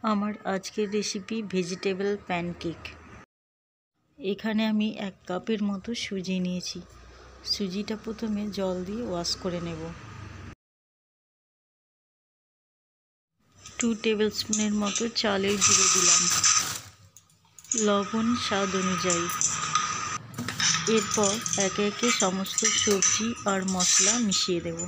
আমার আজকের recipe vegetable pancake. এখানে আমি 1 কাপের মতো সুজি নিয়েছি। সুজিটা প্রথমে জল দিয়ে ওয়াশ করে নেব। 2 টেবিলস্পুনের মতো চালের গুঁড়ো দিলাম, লবণ স্বাদ অনুযায়ী। এরপর একে একে সমস্ত সবজি আর মশলা মিশিয়ে দেব।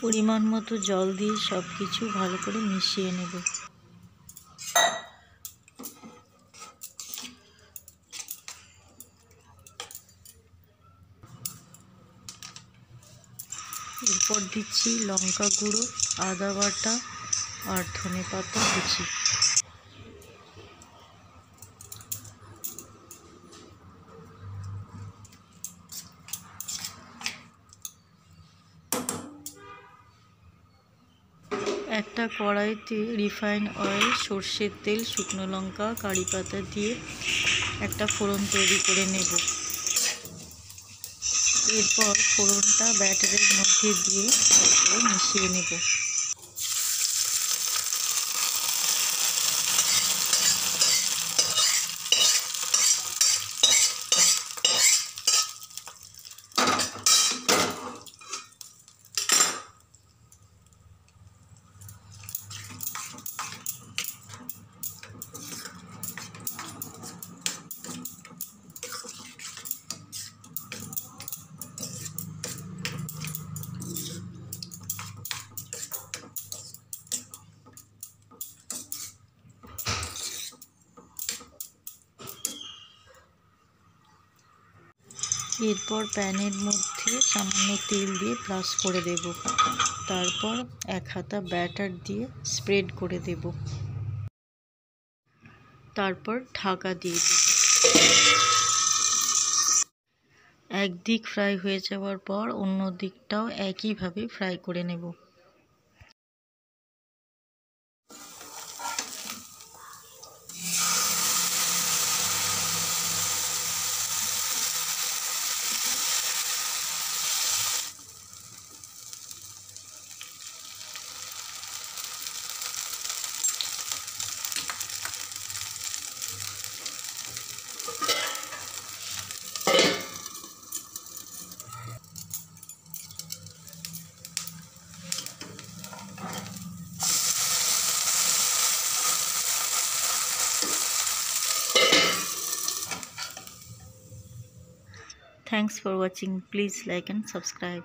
পরিমাণ মতো জল দিয়ে সব কিছু ভালো করে মিশিয়ে নেব। এরপর দিচ্ছি লঙ্কা গুঁড়ো, আদা বাটা আর ধনেপাতা কুচি। একটা কড়াইতে রিফাইন অয়েল, সর্ষের তেল, শুকনো লঙ্কা, কারি পাতা দিয়ে একটা ফোড়ন তৈরি করে নেব। এরপর ফোড়নটা ব্যাটারের মধ্যে দিয়ে মিশিয়ে নেব। এরপর প্যানের মধ্যে সামান্য তেল দিয়ে ব্রাশ করে দেব। তারপর 1 হাতা ব্যাটার দিয়ে স্প্রেড করে দেব। তারপর ঢাকা দিয়ে দেব। একদিক ফ্রাই হয়ে যাওয়ার পর অন্য দিকটাও একইভাবে ফ্রাই করে নেব। Thanks for watching. Please like and subscribe.